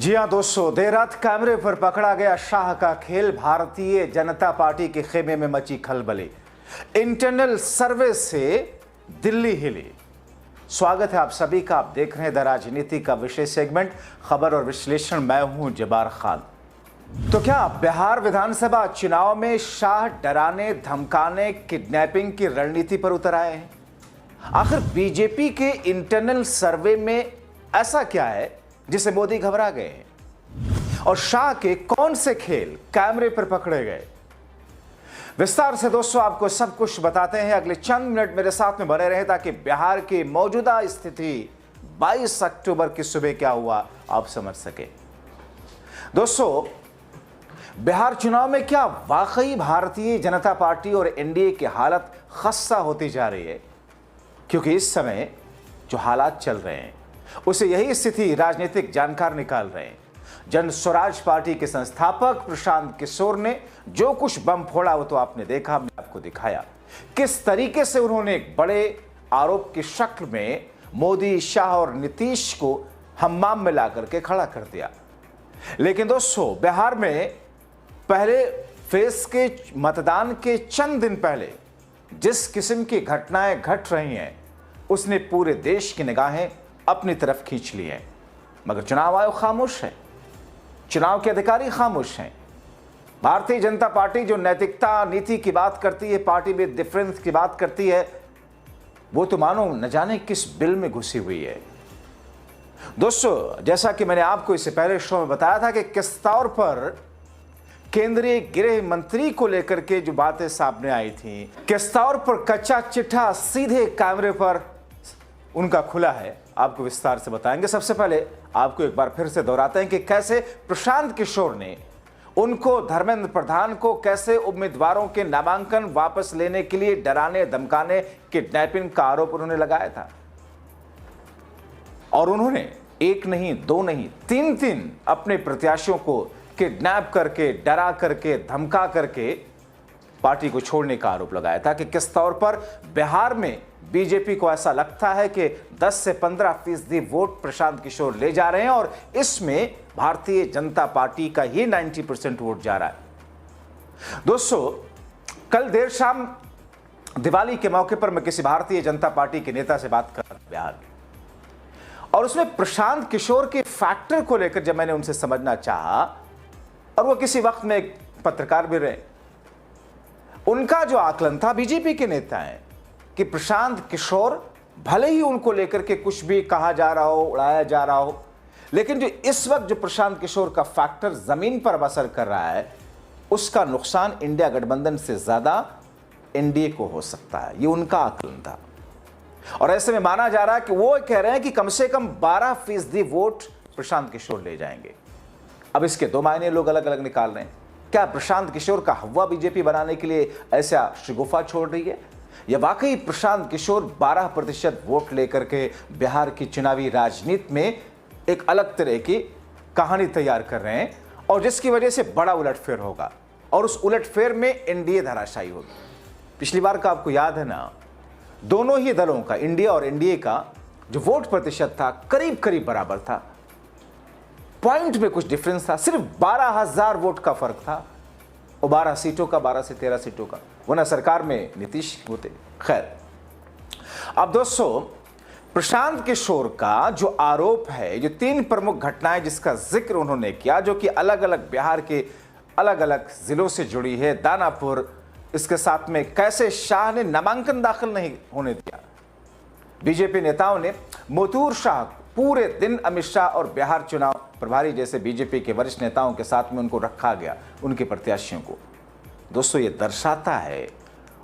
जी हाँ दोस्तों, देर रात कैमरे पर पकड़ा गया शाह का खेल। भारतीय जनता पार्टी के खेमे में मची खलबली। इंटरनल सर्वे से दिल्ली हिली। स्वागत है आप सभी का। आप देख रहे हैं द राजनीति का विशेष सेगमेंट खबर और विश्लेषण। मैं हूं जब्बार खान। तो क्या बिहार विधानसभा चुनाव में शाह डराने, धमकाने, किडनैपिंग की रणनीति पर उतर आए हैं? आखिर बीजेपी के इंटरनल सर्वे में ऐसा क्या है जिसे मोदी घबरा गए हैं? और शाह के कौन से खेल कैमरे पर पकड़े गए? विस्तार से दोस्तों आपको सब कुछ बताते हैं। अगले चंद मिनट मेरे साथ में बने रहे ताकि बिहार की मौजूदा स्थिति 22 अक्टूबर की सुबह क्या हुआ आप समझ सके। दोस्तों, बिहार चुनाव में क्या वाकई भारतीय जनता पार्टी और एनडीए की हालत खस्ता होती जा रही है? क्योंकि इस समय जो हालात चल रहे हैं उसे यही स्थिति राजनीतिक जानकार निकाल रहे हैं। जन स्वराज पार्टी के संस्थापक प्रशांत किशोर ने जो कुछ बम फोड़ा वो तो आपने देखा, मैं आपको दिखाया किस तरीके से उन्होंने एक बड़े आरोप की शक्ल में मोदी, शाह और नीतीश को हम्माम में ला करके खड़ा कर दिया। लेकिन दोस्तों, बिहार में पहले फेज के मतदान के चंद दिन पहले जिस किस्म की घटनाएं घट रही हैं उसने पूरे देश की निगाहें अपनी तरफ खींच ली है। मगर चुनाव आयोग खामोश है, चुनाव के अधिकारी खामोश हैं। भारतीय जनता पार्टी जो नैतिकता नीति की बात करती है, पार्टी विद डिफरेंस की बात करती है, वो तो मानो न जाने किस बिल में घुसी हुई है। दोस्तों, जैसा कि मैंने आपको इससे पहले शो में बताया था कि किस तौर पर केंद्रीय गृह मंत्री को लेकर के जो बातें सामने आई थी, किस तौर पर कच्चा चिट्ठा सीधे कैमरे पर उनका खुला है, आपको विस्तार से बताएंगे। सबसे पहले आपको एक बार फिर से दोहराते हैं कि कैसे प्रशांत किशोर ने उनको, धर्मेंद्र प्रधान को, कैसे उम्मीदवारों के नामांकन वापस लेने के लिए डराने, धमकाने, किडनैपिंग का आरोप उन्होंने लगाया था। और उन्होंने एक नहीं, दो नहीं, तीन अपने प्रत्याशियों को किडनैप करके, डरा करके, धमका करके पार्टी को छोड़ने का आरोप लगाया था कि किस तौर पर बिहार में बीजेपी को ऐसा लगता है कि 10 से 15% वोट प्रशांत किशोर ले जा रहे हैं और इसमें भारतीय जनता पार्टी का ही 90% वोट जा रहा है। दोस्तों, कल देर शाम दिवाली के मौके पर मैं किसी भारतीय जनता पार्टी के नेता से बात कर रहा था बिहार में, और उसमें प्रशांत किशोर के फैक्टर को लेकर जब मैंने उनसे समझना चाहा, और वो किसी वक्त में एक पत्रकार भी रहे, उनका जो आकलन था, बीजेपी के नेता हैं, कि प्रशांत किशोर भले ही उनको लेकर के कुछ भी कहा जा रहा हो, उड़ाया जा रहा हो, लेकिन जो इस वक्त जो प्रशांत किशोर का फैक्टर जमीन पर असर कर रहा है उसका नुकसान इंडिया गठबंधन से ज्यादा एनडीए को हो सकता है। ये उनका आकलन था। और ऐसे में माना जा रहा है कि वो कह रहे हैं कि कम से कम 12% वोट प्रशांत किशोर ले जाएंगे। अब इसके दो मायने लोग अलग अलग निकाल रहे हैं। क्या प्रशांत किशोर का हवा बीजेपी बनाने के लिए ऐसा शगुफा छोड़ रही है, या वाकई प्रशांत किशोर 12% वोट लेकर के बिहार की चुनावी राजनीति में एक अलग तरह की कहानी तैयार कर रहे हैं और जिसकी वजह से बड़ा उलटफेर होगा और उस उलटफेर में एनडीए धराशायी होगी? पिछली बार का आपको याद है ना, दोनों ही दलों का, इंडिया और एनडीए का जो वोट प्रतिशत था करीब करीब बराबर था। पॉइंट में कुछ डिफरेंस था, सिर्फ 12,000 वोट का फर्क था, और 12 सीटों का, 12 से 13 सीटों का, वरना सरकार में नीतीश होते। खैर, अब दोस्तों, प्रशांत किशोर का जो आरोप है, जो 3 प्रमुख घटनाएं जिसका जिक्र उन्होंने किया, जो कि अलग अलग बिहार के अलग अलग जिलों से जुड़ी है, दानापुर, इसके साथ में कैसे शाह ने नामांकन दाखिल नहीं होने दिया, बीजेपी नेताओं ने मोतूर शाह पूरे दिन, अमित शाह और बिहार चुनाव प्रभारी जैसे बीजेपी के वरिष्ठ नेताओं के साथ में उनको रखा गया, उनके प्रत्याशियों को। दोस्तों, ये दर्शाता है,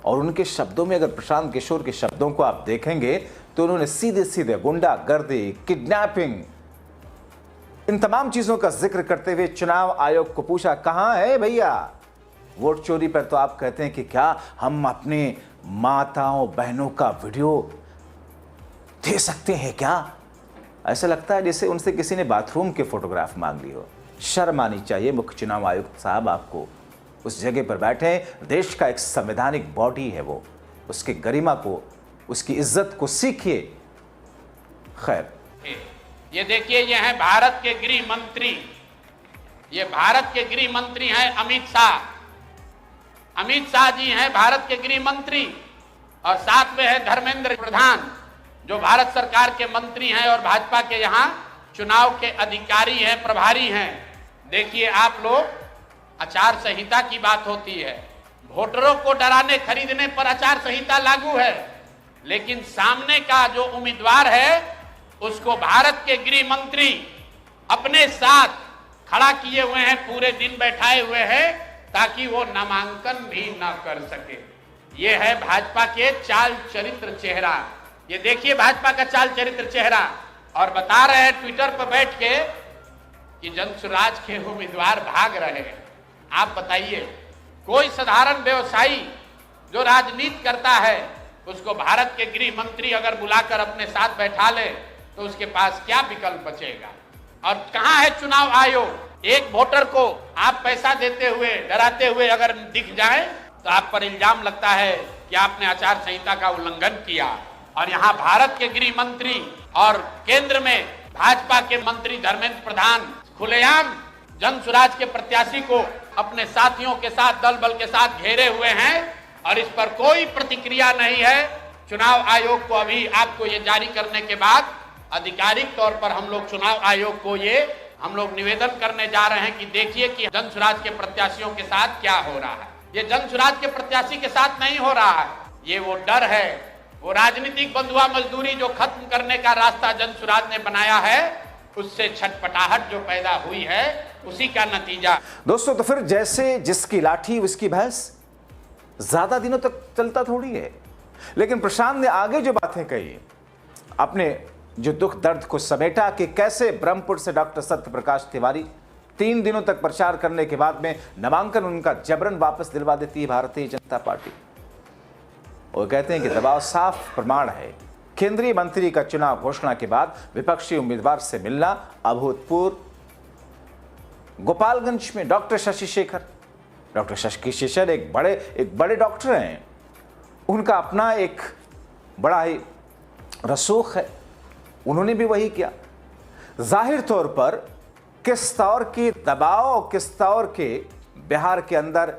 और उनके शब्दों में अगर प्रशांत किशोर के शब्दों को आप देखेंगे तो उन्होंने सीधे सीधे गुंडागर्दी, किडनैपिंग, इन तमाम चीजों का जिक्र करते हुए चुनाव आयोग को पूछा, कहां है भैया वोट चोरी पर? तो आप कहते हैं कि क्या हम अपने माताओं बहनों का वीडियो दे सकते हैं क्या? ऐसा लगता है जैसे उनसे किसी ने बाथरूम के फोटोग्राफ मांग ली हो। शर्म आनी चाहिए मुख्य चुनाव आयुक्त साहब आपको। उस जगह पर बैठे, देश का एक संवैधानिक बॉडी है वो, उसकी गरिमा को, उसकी इज्जत को सीखिए। खैर, ये देखिए, ये हैं भारत के गृह मंत्री, ये भारत के गृह मंत्री हैं अमित शाह। अमित शाह जी हैं भारत के गृह मंत्री, और साथ में है धर्मेंद्र प्रधान जो भारत सरकार के मंत्री हैं और भाजपा के यहाँ चुनाव के अधिकारी हैं, प्रभारी हैं। देखिए आप लोग, आचार संहिता की बात होती है, वोटरों को डराने खरीदने पर आचार संहिता लागू है, लेकिन सामने का जो उम्मीदवार है उसको भारत के गृह मंत्री अपने साथ खड़ा किए हुए हैं, पूरे दिन बैठाए हुए हैं ताकि वो नामांकन भी न कर सके। ये है भाजपा के चाल चरित्र चेहरा। ये देखिए भाजपा का चाल चरित्र चेहरा, और बता रहे हैं ट्विटर पर बैठ के कि जनसुराज के उम्मीदवार भाग रहे हैं। आप बताइए, कोई साधारण व्यवसायी जो राजनीति करता है उसको भारत के गृह मंत्री अगर बुलाकर अपने साथ बैठा ले तो उसके पास क्या विकल्प बचेगा? और कहां है चुनाव आयोग? एक वोटर को आप पैसा देते हुए, डराते हुए अगर दिख जाए तो आप पर इल्जाम लगता है कि आपने आचार संहिता का उल्लंघन किया। और यहाँ भारत के गृह मंत्री और केंद्र में भाजपा के मंत्री धर्मेंद्र प्रधान खुलेआम जनसुराज के प्रत्याशी को अपने साथियों के साथ, दल बल के साथ घेरे हुए हैं, और इस पर कोई प्रतिक्रिया नहीं है। चुनाव आयोग को अभी आपको ये जारी करने के बाद आधिकारिक तौर पर हम लोग चुनाव आयोग को हम लोग निवेदन करने जा रहे हैं कि देखिए कि जनसुराज के प्रत्याशियों के साथ क्या हो रहा है। ये जनसुराज के प्रत्याशी के साथ नहीं हो रहा है, ये वो डर है, वो राजनीतिक बंधुआ मजदूरी जो खत्म करने का रास्ता जनसुराज ने बनाया है, उससे छटपटाहट जो पैदा हुई है, उसी का नतीजा। दोस्तों, तो फिर जैसे जिसकी लाठी उसकी भैंस, ज्यादा दिनों तक चलता थोड़ी है। लेकिन प्रशांत ने आगे जो बातें कही, अपने जो दुख दर्द को समेटा कि कैसे ब्रह्मपुर से डॉक्टर सत्यप्रकाश तिवारी 3 दिनों तक प्रचार करने के बाद में नामांकन उनका जबरन वापस दिलवा देती है भारतीय जनता पार्टी। वो कहते हैं कि दबाव साफ प्रमाण है। केंद्रीय मंत्री का चुनाव घोषणा के बाद विपक्षी उम्मीदवार से मिलना अभूतपूर्व। गोपालगंज में डॉक्टर शशि शेखर एक बड़े डॉक्टर हैं, उनका अपना एक बड़ा ही रसूख है, उन्होंने भी वही किया। जाहिर तौर पर किस तौर की दबाव, किस तौर के बिहार के अंदर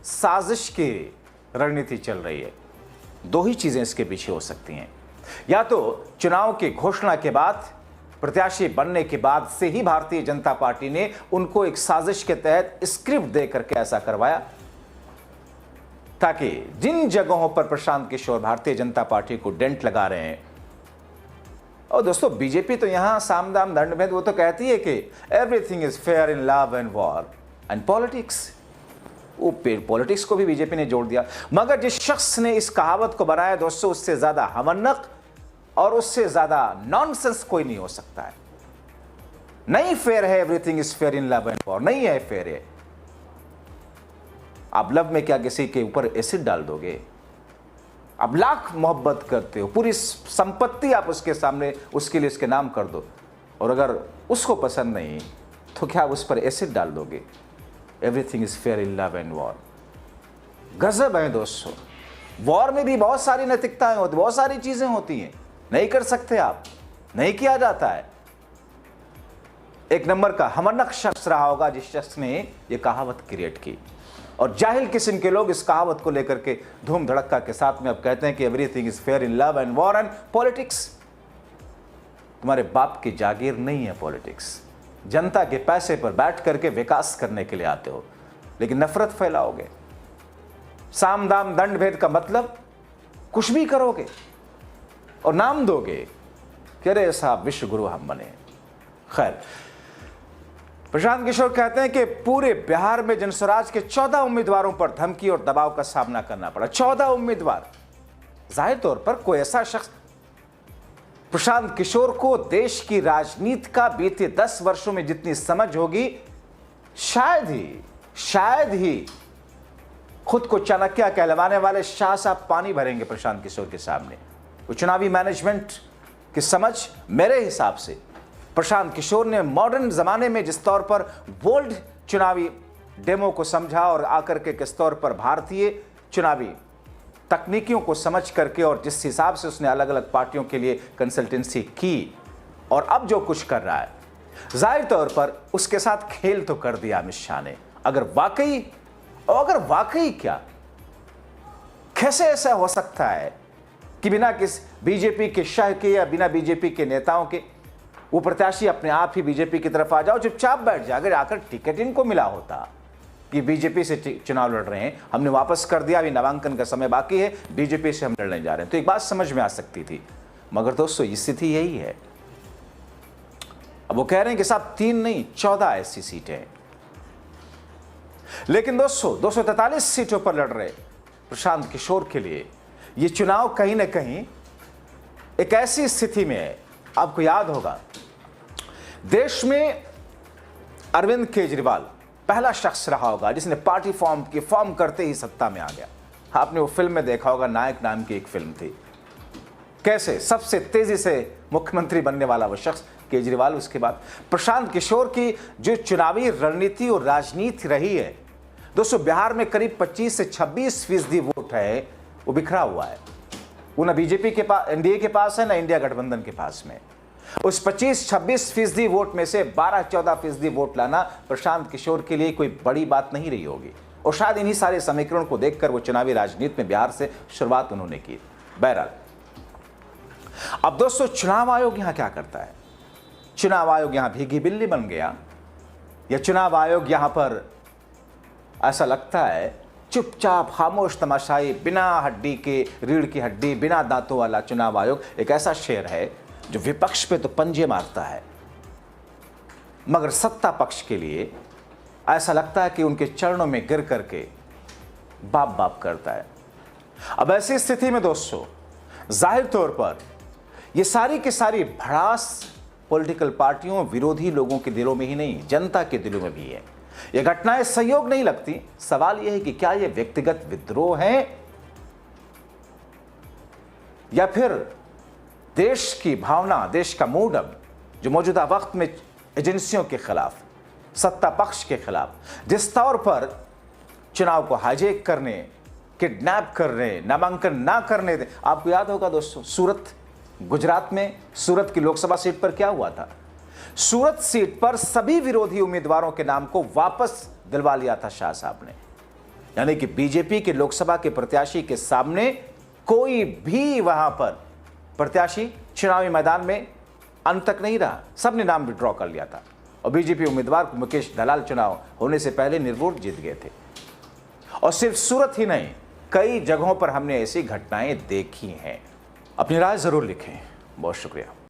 साजिश की रणनीति चल रही है, दो ही चीजें इसके पीछे हो सकती हैं। या तो चुनाव की घोषणा के बाद, प्रत्याशी बनने के बाद से ही भारतीय जनता पार्टी ने उनको एक साजिश के तहत स्क्रिप्ट दे करके ऐसा करवाया ताकि जिन जगहों पर प्रशांत किशोर भारतीय जनता पार्टी को डेंट लगा रहे हैं। और दोस्तों, बीजेपी तो यहां साम दाम दंड भेद, वो तो कहती है कि everything is fair in love and war and politics. वो पॉलिटिक्स को भी बीजेपी ने जोड़ दिया। मगर जिस शख्स ने इस कहावत को बनाया दोस्तों, उससे ज्यादा हमन्नक और उससे ज्यादा नॉनसेंस कोई नहीं हो सकता है। नहीं फेयर है everything is fair in love and war, नहीं है फेयर है। आप लव में क्या किसी के ऊपर एसिड डाल दोगे? आप लाख मोहब्बत करते हो, पूरी संपत्ति आप उसके सामने, उसके लिए उसके नाम कर दो, और अगर उसको पसंद नहीं तो क्या आप उस पर एसिड डाल दोगे? Everything is fair in love and war. गजब है दोस्तों। वॉर में भी बहुत सारी नैतिकताएं होती, बहुत सारी चीजें होती हैं, नहीं कर सकते आप, नहीं किया जाता है। एक नंबर का हमनक शख्स रहा होगा जिस शख्स ने यह कहावत क्रिएट की, और जाहिल किस्म के लोग इस कहावत को लेकर के धूम धड़क्का के साथ में अब कहते हैं कि everything is fair in love and war and politics. तुम्हारे बाप की जागीर नहीं है पॉलिटिक्स। जनता के पैसे पर बैठ करके विकास करने के लिए आते हो, लेकिन नफरत फैलाओगे। साम दाम दंड भेद का मतलब कुछ भी करोगे और नाम दोगे कि अरे साहब विश्व गुरु हम बने। खैर, प्रशांत किशोर कहते हैं कि पूरे बिहार में जनसुराज के 14 उम्मीदवारों पर धमकी और दबाव का सामना करना पड़ा। 14 उम्मीदवार। जाहिर तौर पर कोई ऐसा शख्स प्रशांत किशोर को देश की राजनीति का बीते 10 वर्षों में जितनी समझ होगी, शायद ही खुद को चाणक्य कहलवाने वाले शाह साहब पानी भरेंगे प्रशांत किशोर के सामने। वो चुनावी मैनेजमेंट की समझ मेरे हिसाब से प्रशांत किशोर ने मॉडर्न जमाने में जिस तौर पर बोल्ड चुनावी डेमो को समझा और आकर के किस तौर पर भारतीय चुनावी तकनीकियों को समझ करके और जिस हिसाब से उसने अलग अलग पार्टियों के लिए कंसल्टेंसी की, और अब जो कुछ कर रहा है, जाहिर तौर पर उसके साथ खेल तो कर दिया अमित शाह ने। अगर वाकई क्या, कैसे ऐसा हो सकता है कि बिना किस बीजेपी के शाह के या बिना बीजेपी के नेताओं के वो प्रत्याशी अपने आप ही बीजेपी की तरफ आ जाओ, चुपचाप बैठ जाए। अगर आकर टिकट इनको मिला होता कि बीजेपी से चुनाव लड़ रहे हैं, हमने वापस कर दिया, अभी नामांकन का समय बाकी है, बीजेपी से हम लड़ने जा रहे हैं, तो एक बात समझ में आ सकती थी। मगर दोस्तों स्थिति यही है। अब वो कह रहे हैं कि साहब 3 नहीं 14 ऐसी सीटें हैं, लेकिन दोस्तों 243 सीटों पर लड़ रहे प्रशांत किशोर के लिए ये चुनाव कहीं ना कहीं एक ऐसी स्थिति में है। आपको याद होगा, देश में अरविंद केजरीवाल पहला शख्स रहा होगा जिसने पार्टी फॉर्म करते ही सत्ता में आ गया। आपने वो फिल्म में देखा होगा, नायक नाम की एक फिल्म थी, कैसे सबसे तेजी से मुख्यमंत्री बनने वाला वो शख्स केजरीवाल। उसके बाद प्रशांत किशोर की जो चुनावी रणनीति और राजनीति रही है दोस्तों, बिहार में करीब 25 से 26% वोट है वो बिखरा हुआ है। वो ना बीजेपी के पास, एनडीए के पास है, ना इंडिया गठबंधन के पास में। उस 25-26% वोट में से 12-14% वोट लाना प्रशांत किशोर के लिए कोई बड़ी बात नहीं रही होगी, और शायद इन्हीं सारे समीकरण को देखकर वो चुनावी राजनीति में बिहार से शुरुआत उन्होंने की। बहरहाल अब दोस्तों चुनाव आयोग यहां क्या करता है? चुनाव आयोग यहां भीगी बिल्ली बन गया, या चुनाव आयोग यहां पर ऐसा लगता है चुपचाप खामोश तमाशाई, बिना हड्डी के, रीढ़ की हड्डी, बिना दांतों वाला चुनाव आयोग एक ऐसा शेर है जो विपक्ष पे तो पंजे मारता है, मगर सत्ता पक्ष के लिए ऐसा लगता है कि उनके चरणों में गिर करके बाप बाप करता है। अब ऐसी स्थिति में दोस्तों जाहिर तौर पर ये सारी की सारी भड़ास पॉलिटिकल पार्टियों, विरोधी लोगों के दिलों में ही नहीं, जनता के दिलों में भी है। ये घटनाएं संयोग नहीं लगती। सवाल यह है कि क्या ये व्यक्तिगत विद्रोह है या फिर देश की भावना, देश का मूड अब जो मौजूदा वक्त में एजेंसियों के खिलाफ, सत्ता पक्ष के खिलाफ जिस तौर पर चुनाव को हाईजैक करने, किडनैप करने, नामांकन ना करने दे। आपको याद होगा दोस्तों, सूरत, गुजरात में सूरत की लोकसभा सीट पर क्या हुआ था? सूरत सीट पर सभी विरोधी उम्मीदवारों के नाम को वापस दिलवा लिया था शाह साहब ने। यानी कि बीजेपी के लोकसभा के प्रत्याशी के सामने कोई भी वहां पर प्रत्याशी चुनावी मैदान में अंत तक नहीं रहा, सबने नाम विड्रॉ कर लिया था, और बीजेपी उम्मीदवार मुकेश दलाल चुनाव होने से पहले निर्वोट जीत गए थे। और सिर्फ सूरत ही नहीं, कई जगहों पर हमने ऐसी घटनाएं देखी हैं। अपनी राय जरूर लिखें। बहुत शुक्रिया।